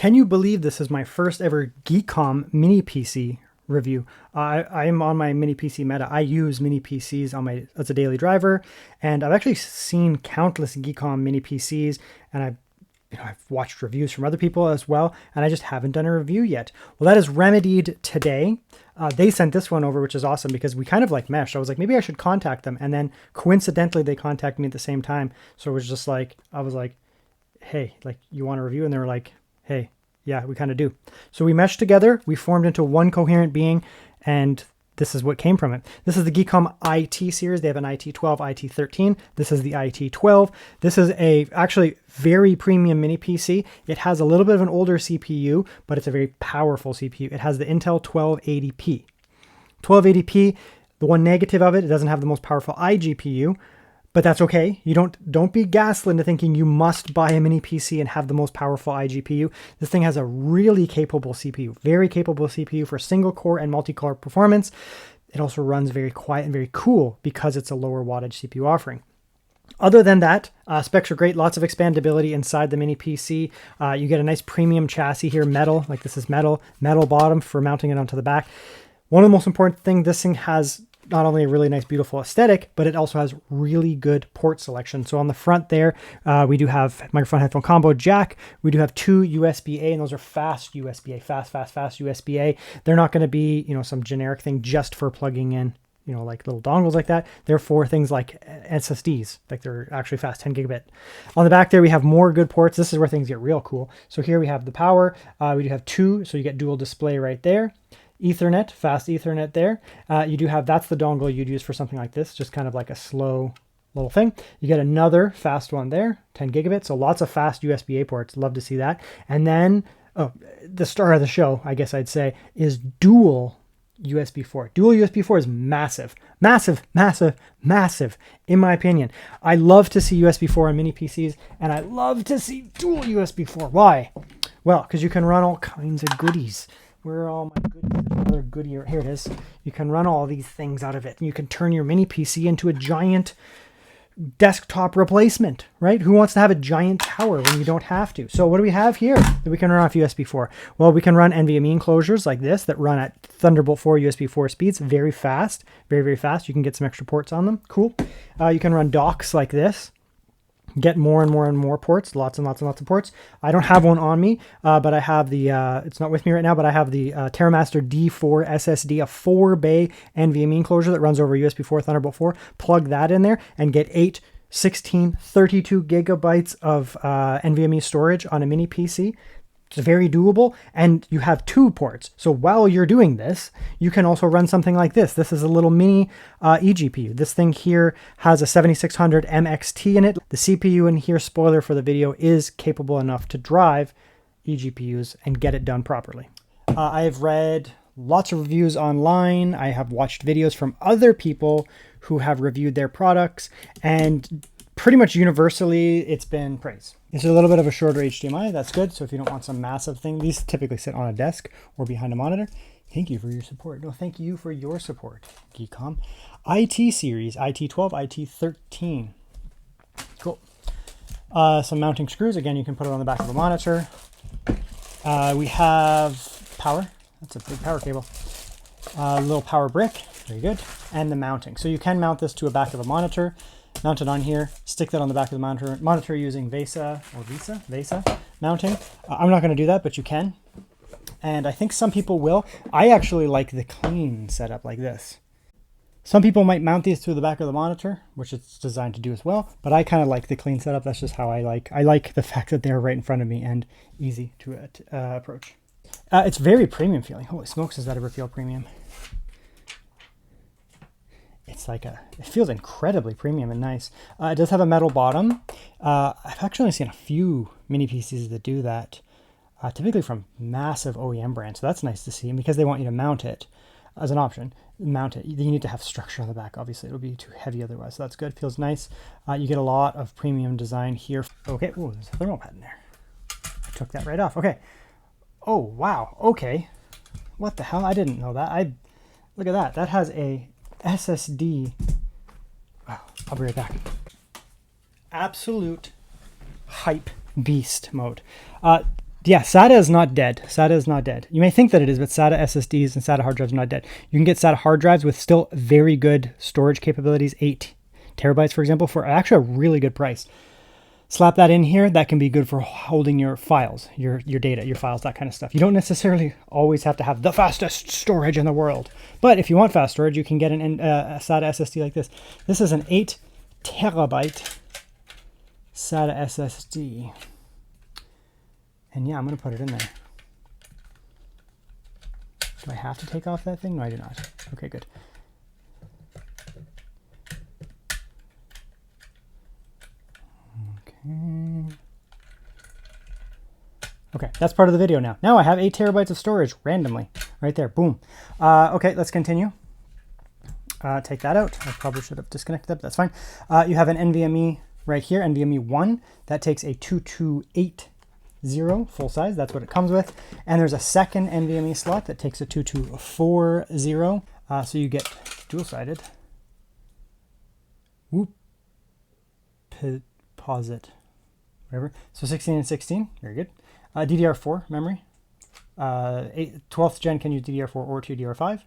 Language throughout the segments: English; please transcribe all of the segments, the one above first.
Can you believe this is my first ever Geekom mini PC review? I'm on my mini PC meta. I use mini PCs as a daily driver, and I've actually seen countless Geekom mini PCs, and I've watched reviews from other people as well, and I just haven't done a review yet. Well, that is remedied today. They sent this one over, which is awesome because we kind of like meshed. I was like, maybe I should contact them, and then coincidentally they contacted me at the same time. So it was just like, I was like, hey, like, you want a review? And they were like, hey, yeah, we kind of do. So we meshed together, we formed into one coherent being, and this is what came from it. This is the Geekom IT series. They have an IT12, IT13. This is the IT12. This is a actually very premium mini PC. It has a little bit of an older CPU, but it's a very powerful CPU. It has the Intel 1280p. 1280p, the one negative of it, it doesn't have the most powerful iGPU, but that's okay. You don't be gaslit into thinking you must buy a mini PC and have the most powerful iGPU. This thing has a really capable CPU, very capable CPU for single core and multi-core performance. It also runs very quiet and very cool because it's a lower wattage CPU offering. Other than that, specs are great. Lots of expandability inside the mini PC. You get a nice premium chassis here, metal, like this is metal bottom for mounting it onto the back. One of the most important things, this thing has not only a really nice, beautiful aesthetic, but it also has really good port selection. So on the front there, we do have microphone headphone combo jack. We do have two USB-A, and those are fast USB-A, fast USB-A. They're not going to be, some generic thing just for plugging in, like little dongles like that. They're for things like SSDs, like they're actually fast, 10 gigabit. On the back there, we have more good ports. This is where things get real cool. So here we have the power. We do have two, so you get dual display right there. Ethernet, fast Ethernet there. You do have, that's the dongle you'd use for something like this, just kind of like a slow little thing. You get another fast one there, 10 gigabit, so lots of fast USB-A ports. Love to see that. And then, the star of the show, I guess I'd say, is dual USB 4. Dual USB 4 is massive, massive, massive, massive, in my opinion. I love to see USB 4 on mini PCs, and I love to see dual USB 4. Why? Well, because you can run all kinds of goodies. Where are all my goodies? Another goodie. Here it is. You can run all these things out of it. And you can turn your mini PC into a giant desktop replacement, right? Who wants to have a giant tower when you don't have to? So what do we have here that we can run off USB 4? Well, we can run NVMe enclosures like this that run at Thunderbolt 4 USB 4 speeds. Very fast. Very, very fast. You can get some extra ports on them. Cool. You can run docks like this. Get more and more and more ports, lots and lots and lots of ports. I don't have one on me, but I have the, it's not with me right now, but I have the TerraMaster D4 SSD, a 4-bay NVMe enclosure that runs over USB 4, Thunderbolt 4. Plug that in there and get 8, 16, 32 gigabytes of NVMe storage on a mini PC. It's very doable, and you have two ports. So while you're doing this, you can also run something like this. This is a little mini eGPU. This thing here has a 7600 MXT in it. The CPU in here, spoiler for the video, is capable enough to drive eGPUs and get it done properly. I've read lots of reviews online. I have watched videos from other people who have reviewed their products, and pretty much universally, it's been praised. It's a little bit of a shorter HDMI. That's good. So if you don't want some massive thing, these typically sit on a desk or behind a monitor. Thank you for your support. No, thank you for your support, Geekom. IT series, IT12, IT13. Cool. Some mounting screws. Again, you can put it on the back of a monitor. We have power. That's a big power cable. A little power brick. Very good. And the mounting. So you can mount this to a back of a monitor. Mount it on here, stick that on the back of the monitor using VESA mounting. I'm not going to do that, but you can. And I think some people will. I actually like the clean setup like this. Some people might mount these to the back of the monitor, which it's designed to do as well, but I kind of like the clean setup. That's just how I like the fact that they're right in front of me and easy to approach. It's very premium feeling. Holy smokes, does that ever feel premium? It's like it feels incredibly premium and nice. It does have a metal bottom. I've actually seen a few mini PCs that do that, typically from massive OEM brands. So that's nice to see. And because they want you to mount it as an option, mount it. You need to have structure on the back. Obviously, it would be too heavy otherwise. So that's good. Feels nice. You get a lot of premium design here. Okay. Oh, there's a thermal pad in there. I took that right off. Okay. Oh, wow. Okay. What the hell? I didn't know that. Look at that. That has a SSD. Wow, I'll be right back. Absolute hype beast mode. Yeah, SATA is not dead. SATA is not dead. You may think that it is, but SATA SSDs and SATA hard drives are not dead. You can get SATA hard drives with still very good storage capabilities, 8 terabytes, for example, for actually a really good price. Slap that in here. That can be good for holding your files, your data, your files, that kind of stuff. You don't necessarily always have to have the fastest storage in the world. But if you want fast storage, you can get a SATA SSD like this. This is an 8 terabyte SATA SSD. And yeah, I'm going to put it in there. Do I have to take off that thing? No, I do not. Okay, good. Okay, that's part of the video now. Now I have 8 terabytes of storage randomly. Right there, boom. Okay, let's continue. Take that out. I probably should have disconnected that, but that's fine. You have an NVMe right here, NVMe 1. That takes a 2280 full size. That's what it comes with. And there's a second NVMe slot that takes a 2240. So you get dual-sided. Whoop. Pause it. Whatever. So 16 and 16. Very good. DDR4 memory. 12th gen can use DDR4 or DDR5.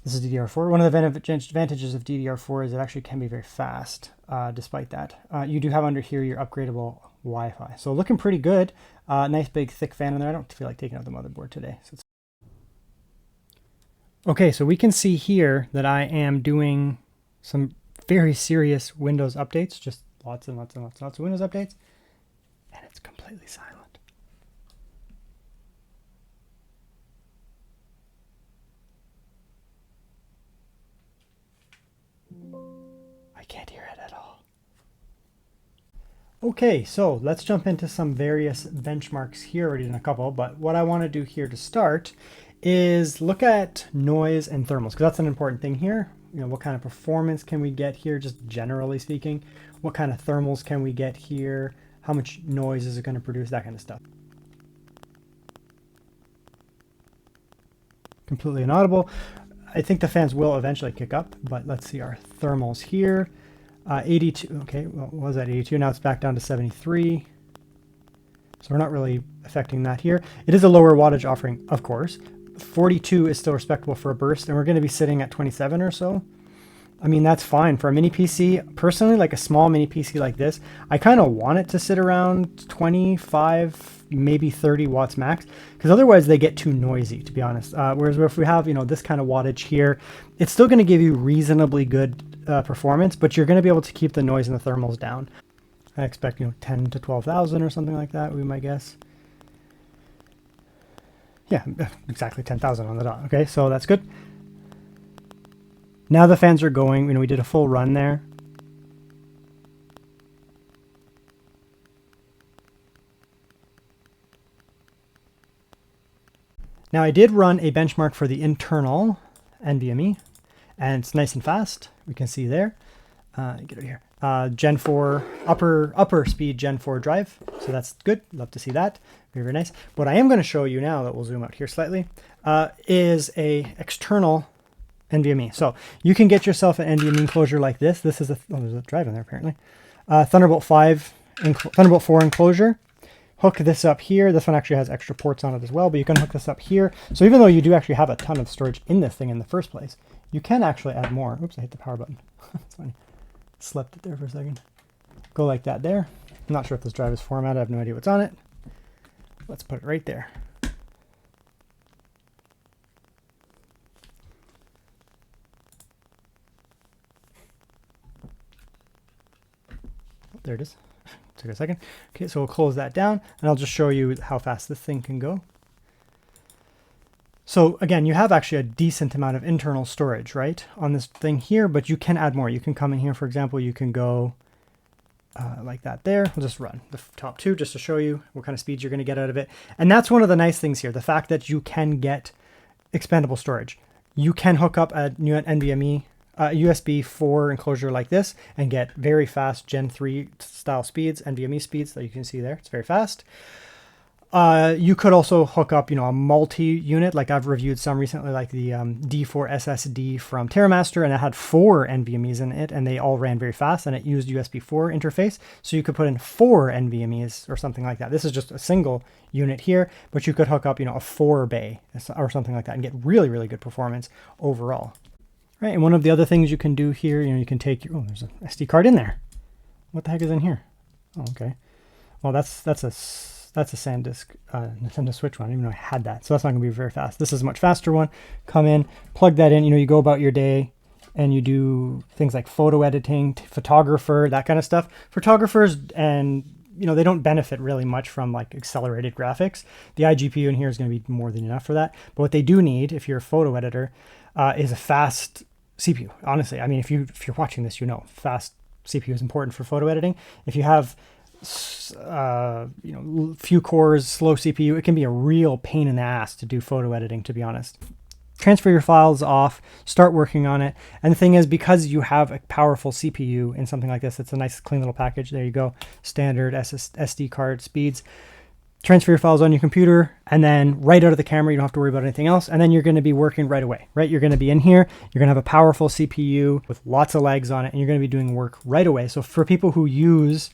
This is DDR4. One of the advantages of DDR4 is it actually can be very fast, despite that. You do have under here your upgradable Wi-Fi. So looking pretty good. Nice big thick fan in there. I don't feel like taking out the motherboard today. Okay, so we can see here that I am doing some very serious Windows updates. Just lots and lots and lots and lots of Windows updates. And it's completely silent. I can't hear it at all. Okay, so let's jump into some various benchmarks here. Already done a couple, but what I want to do here to start is look at noise and thermals, because that's an important thing here. You know, what kind of performance can we get here, just generally speaking? What kind of thermals can we get here? How much noise is it going to produce? That kind of stuff. Completely inaudible. I think the fans will eventually kick up, but let's see our thermals here. 82, okay, well, what was that, 82? Now it's back down to 73. So we're not really affecting that here. It is a lower wattage offering, of course. 42 is still respectable for a burst, and we're going to be sitting at 27 or so. I mean, that's fine for a mini PC. Personally, like a small mini PC like this, I kind of want it to sit around 25, maybe 30 watts max, because otherwise they get too noisy, to be honest. Whereas if we have, you know, this kind of wattage here, it's still going to give you reasonably good performance, but you're going to be able to keep the noise and the thermals down. I expect, you know, 10 to 12,000 or something like that would be my guess. Yeah, exactly 10,000 on the dot. Okay, so that's good. Now the fans are going. You know, we did a full run there. Now I did run a benchmark for the internal NVMe, and it's nice and fast. We can see there. Get it here. Gen 4 upper speed Gen 4 drive, so that's good. Love to see that. Very, very nice. What I am going to show you now, that we'll zoom out here slightly, is a external NVMe. So you can get yourself an NVMe enclosure like this. This is there's a drive in there apparently. Thunderbolt 4 enclosure. Hook this up here. This one actually has extra ports on it as well, but you can hook this up here. So even though you do actually have a ton of storage in this thing in the first place, you can actually add more. Oops, I hit the power button. That's funny. Slept it there for a second. Go like that there. I'm not sure if this drive is formatted. I have no idea what's on it. Let's put it right there. There it is. Took a second. Okay, so we'll close that down, and I'll just show you how fast this thing can go. So again, you have actually a decent amount of internal storage, right, on this thing here, but you can add more. You can come in here, for example, you can go like that there. We'll just run the top two just to show you what kind of speeds you're going to get out of it. And that's one of the nice things here, the fact that you can get expandable storage. You can hook up a new NVMe USB 4 enclosure like this and get very fast Gen 3 style speeds, NVMe speeds that you can see there. It's very fast. You could also hook up, a multi-unit, like I've reviewed some recently, like the D4 SSD from TerraMaster, and it had 4 NVMe's in it, and they all ran very fast, and it used USB 4 interface. So you could put in 4 NVMe's or something like that. This is just a single unit here, but you could hook up, a 4 bay or something like that and get really, really good performance overall. Right, and one of the other things you can do here, you can take your, there's an SD card in there. What the heck is in here? Oh, okay. Well, that's a SanDisk Nintendo Switch one. I didn't even know I had that. So that's not going to be very fast. This is a much faster one. Come in, plug that in. You go about your day and you do things like photo editing, photographer, that kind of stuff. Photographers and, they don't benefit really much from like accelerated graphics. The iGPU in here is going to be more than enough for that. But what they do need, if you're a photo editor, is a fast CPU. Honestly, I mean, if you're watching this, fast CPU is important for photo editing. If you have few cores, slow CPU, it can be a real pain in the ass to do photo editing, to be honest. Transfer your files off, start working on it. And the thing is, because you have a powerful CPU in something like this, it's a nice clean little package. There you go. Standard SD card speeds. Transfer your files on your computer, and then right out of the camera, you don't have to worry about anything else. And then you're going to be working right away, right? You're going to be in here. You're going to have a powerful CPU with lots of legs on it, and you're going to be doing work right away. So for people who use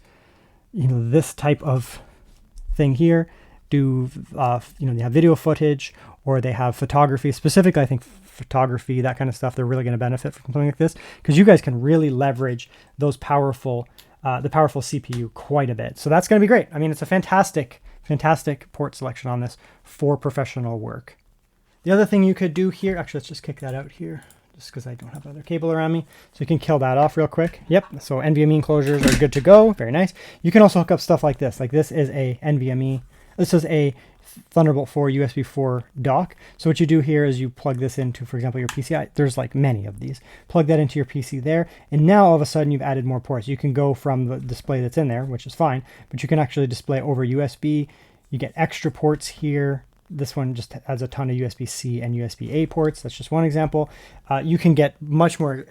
this type of thing here, they have video footage, or they have photography, specifically I think photography, that kind of stuff, they're really going to benefit from something like this, because you guys can really leverage those the powerful CPU quite a bit. So that's going to be great. I mean, it's a fantastic port selection on this for professional work. The other thing you could do here, actually, let's just kick that out here, just because I don't have another cable around me. So you can kill that off real quick. Yep, so NVMe enclosures are good to go. Very nice. You can also hook up stuff like this. Like this is a NVMe. This is a Thunderbolt 4 USB 4 dock. So what you do here is you plug this into, for example, your PC. There's like many of these. Plug that into your PC there. And now all of a sudden you've added more ports. You can go from the display that's in there, which is fine, but you can actually display over USB. You get extra ports here. This one just has a ton of USB-C and USB-A ports. That's just one example. You can get much more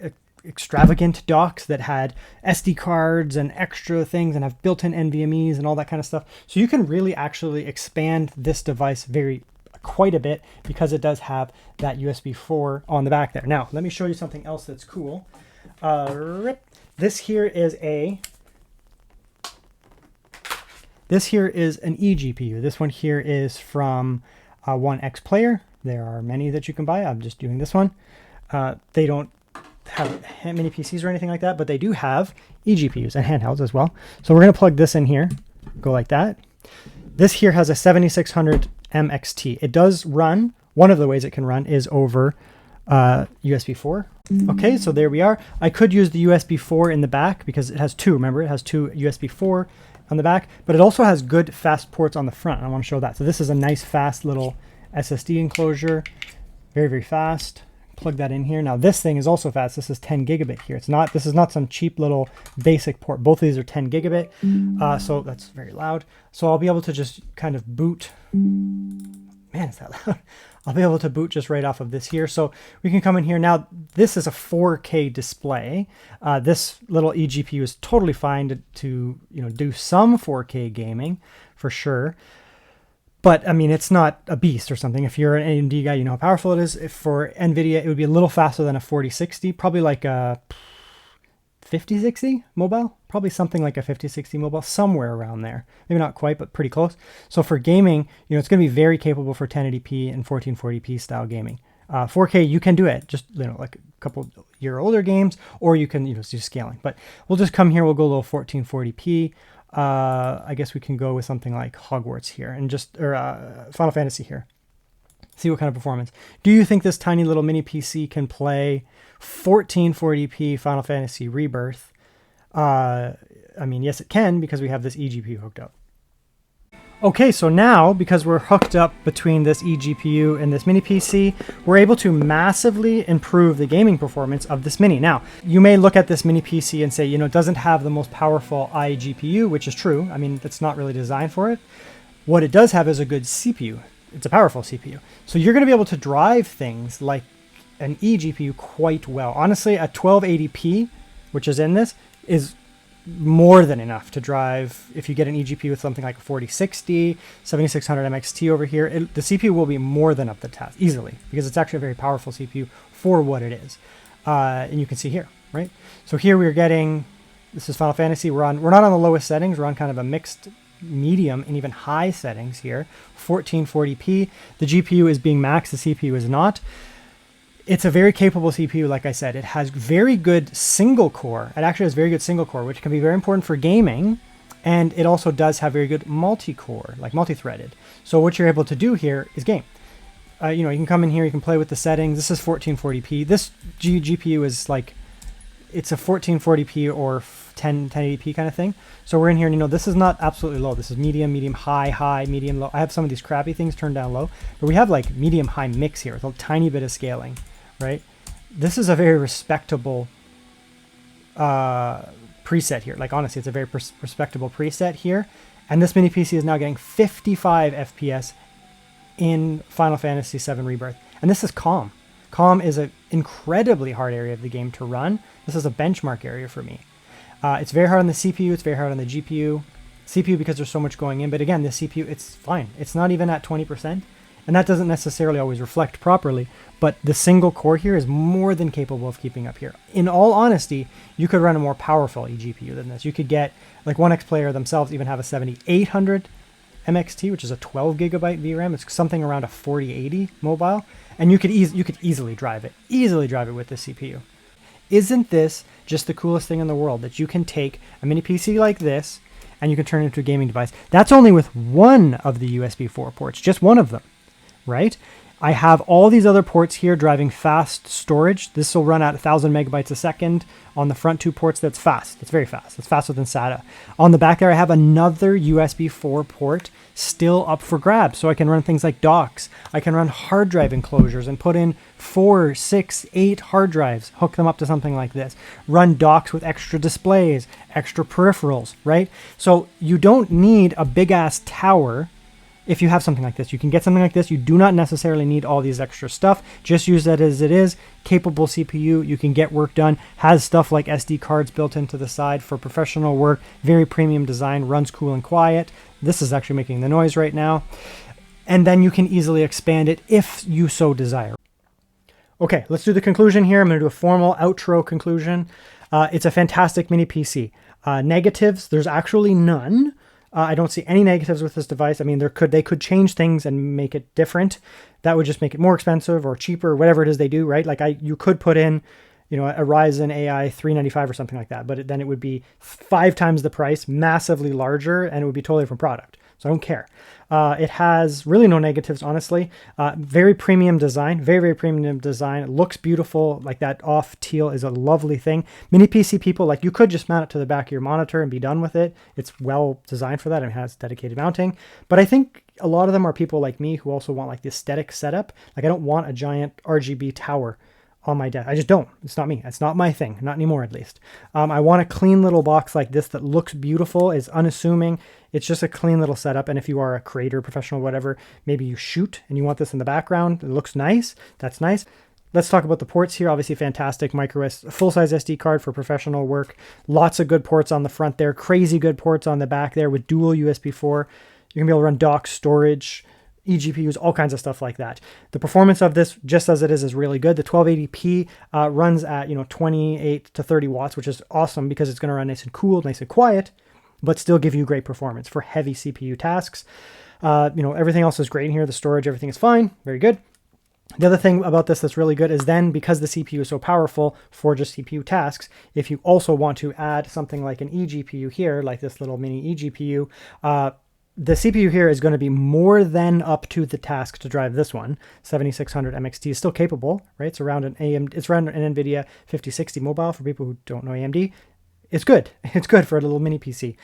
extravagant docks that had SD cards and extra things and have built-in NVMe's and all that kind of stuff. So you can really actually expand this device quite a bit, because it does have that USB 4 on the back there. Now, let me show you something else that's cool. This here is an eGPU. This one here is from One X Player. There are many that you can buy. I'm just doing this one. They don't have mini PCs or anything like that, but they do have eGPUs and handhelds as well. So we're going to plug this in here, go like that. This here has a 7600 MXT. It does run, one of the ways it can run is over USB 4. Okay, so there we are. I could use the USB 4 in the back because it has two, remember, it has two USB 4 on the back, but it also has good fast ports on the front. I want to show that. So this is a nice fast little SSD enclosure, very, very fast. Plug that in here. Now this thing is also fast. This is 10 gigabit here. This is not some cheap little basic port. Both of these are 10 gigabit. So that's very loud. So I'll be able to just kind of boot. Man, is that loud? I'll be able to boot just right off of this here. So we can come in here. Now this is a 4K display. This little eGPU is totally fine to do some 4K gaming for sure. But I mean, it's not a beast or something. If you're an AMD guy, you know how powerful it is. If for NVIDIA, it would be a little faster than a 4060, probably like a 5060 mobile, probably something like a 5060 mobile, somewhere around there. Maybe not quite, but pretty close. So for gaming, it's going to be very capable for 1080p and 1440p style gaming. 4K, you can do it, just like a couple year older games, or you can do scaling. But we'll just come here. We'll go a little 1440p. I guess we can go with something like Hogwarts here and Final Fantasy here. See what kind of performance. Do you think this tiny little mini PC can play 1440p Final Fantasy Rebirth? I mean, yes, it can, because we have this eGPU hooked up. Okay, so now, because we're hooked up between this eGPU and this mini PC, we're able to massively improve the gaming performance of this mini. Now, you may look at this mini PC and say, it doesn't have the most powerful iGPU, which is true. I mean, it's not really designed for it. What it does have is a good CPU. It's a powerful CPU. So you're going to be able to drive things like an eGPU quite well. Honestly, a 1280p, which is in this, is more than enough to drive. If you get an eGPU with something like a 4060, 7600 MXT over here, the CPU will be more than up the task easily, because it's actually a very powerful CPU for what it is. And you can see here, right? So here we're getting, this is Final Fantasy. We're not on the lowest settings. We're on kind of a mixed medium and even high settings here. 1440p. The GPU is being maxed. The CPU is not. It's a very capable CPU, like I said. It has very good single core. It actually has very good single core, which can be very important for gaming. And it also does have very good multi-core, like multi-threaded. So what you're able to do here is game. You know, you can come in here, you can play with the settings. This is 1440p. This GPU is like, it's a 1440p or 1080p kind of thing. So we're in here, and you know, this is not absolutely low. This is medium, medium, high, high, medium, low. I have some of these crappy things turned down low, but we have like medium, high mix here with a tiny bit of scaling, right? This is a very respectable preset here. Like honestly, it's a very respectable preset here. And this mini PC is now getting 55 FPS in Final Fantasy VII Rebirth. And this is calm. Calm is an incredibly hard area of the game to run. This is a benchmark area for me. It's very hard on the CPU. It's very hard on the GPU. CPU because there's so much going in. But again, the CPU, it's fine. It's not even at 20%. And that doesn't necessarily always reflect properly. But the single core here is more than capable of keeping up here. In all honesty, you could run a more powerful eGPU than this. You could get, like 1X Player themselves even have a 7800 MXT, which is a 12 gigabyte VRAM. It's something around a 4080 mobile. And you could easily drive it with this CPU. Isn't this just the coolest thing in the world, that you can take a mini PC like this and you can turn it into a gaming device? That's only with one of the USB 4 ports, just one of them, right? I have all these other ports here driving fast storage. This will run at 1000 megabytes a second on the front two ports. That's fast. It's very fast. It's faster than SATA. On the back there, I have another USB 4 port still up for grabs. So I can run things like docks. I can run hard drive enclosures and put in 4, 6, 8 hard drives, hook them up to something like this. Run docks with extra displays, extra peripherals, right? So you don't need a big ass tower. If you have something like this, you can get something like this. You do not necessarily need all these extra stuff. Just use that as it is. Capable CPU, you can get work done. Has stuff like SD cards built into the side for professional work. Very premium design, runs cool and quiet. This is actually making the noise right now. And then you can easily expand it if you so desire. Okay, let's do the conclusion here. I'm going to do a formal outro conclusion. It's a fantastic mini PC. Negatives, there's actually none. I don't see any negatives with this device. I mean, they could change things and make it different. That would just make it more expensive or cheaper, whatever it is they do, right? Like you could put in, you know, a Ryzen AI 395 or something like that, but then it would be 5 times the price, massively larger, and it would be a totally different product. So I don't care. It has really no negatives, honestly. Very premium design, very, very premium design. It looks beautiful. Like that off teal is a lovely thing. Mini PC people, like you could just mount it to the back of your monitor and be done with it. It's well designed for that and has dedicated mounting. But I think a lot of them are people like me who also want like the aesthetic setup. Like I don't want a giant RGB tower on my desk. I just don't. It's not me. It's not my thing. Not anymore, at least. I want a clean little box like this that looks beautiful, is unassuming. It's just a clean little setup. And if you are a creator, professional, whatever, maybe you shoot and you want this in the background, it looks nice. That's nice. Let's talk about the ports here. Obviously fantastic full-size SD card for professional work. Lots of good ports on the front there. Crazy good ports on the back there with dual USB 4. You're going to be able to run dock storage, eGPUs, all kinds of stuff like that. The performance of this, just as it is really good. The 1280p runs at 28 to 30 watts, which is awesome because it's going to run nice and cool, nice and quiet, but still give you great performance for heavy CPU tasks. Everything else is great in here. The storage, everything is fine, very good. The other thing about this that's really good is then, because the CPU is so powerful for just CPU tasks, if you also want to add something like an eGPU here, like this little mini eGPU, the CPU here is going to be more than up to the task to drive this one. 7600 MXT is still capable, right? It's around an NVIDIA 5060 mobile for people who don't know AMD. It's good. It's good for a little mini PC.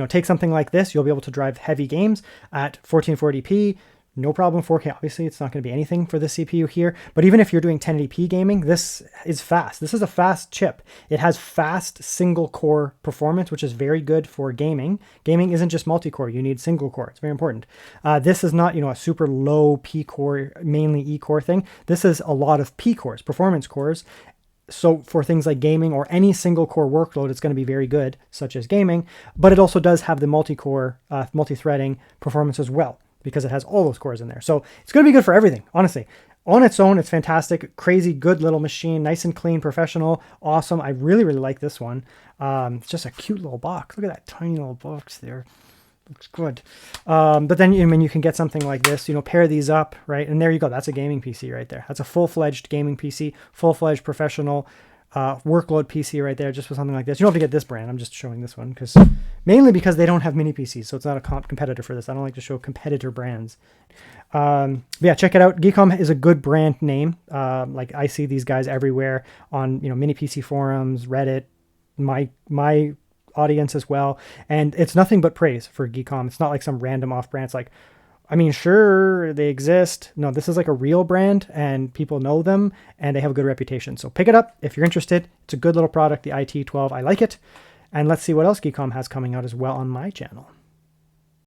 Take something like this. You'll be able to drive heavy games at 1440p. No problem. 4K, obviously, it's not going to be anything for the CPU here. But even if you're doing 1080p gaming, this is fast. This is a fast chip. It has fast single-core performance, which is very good for gaming. Gaming isn't just multi-core. You need single-core. It's very important. This is not, a super low P-core, mainly E-core thing. This is a lot of P-cores, performance cores, So for things like gaming or any single core workload, it's going to be very good, such as gaming. But it also does have the multi-core, multi-threading performance as well, because it has all those cores in there. So it's going to be good for everything, honestly. On its own, it's fantastic, crazy, good little machine, nice and clean, professional, awesome. I really, really like this one. It's just a cute little box. Look at that tiny little box there. Looks good. But then, I mean, you can get something like this, you know, pair these up, right? And there you go. That's a gaming PC right there. That's a full-fledged gaming PC, full-fledged professional workload PC right there, just with something like this. You don't have to get this brand. I'm just showing this one mainly because they don't have mini PCs, so it's not a competitor for this. I don't like to show competitor brands. Yeah, check it out. Geekom is a good brand name. Like I see these guys everywhere on, you know, mini PC forums, Reddit, my audience as well, and it's nothing but praise for Geekom. It's not like some random off brand. It's like, I mean, sure, they exist. No, this is like a real brand and people know them and they have a good reputation. So pick it up if you're interested. It's a good little product, the IT12. I like it. And let's see what else Geekom has coming out as well on my channel.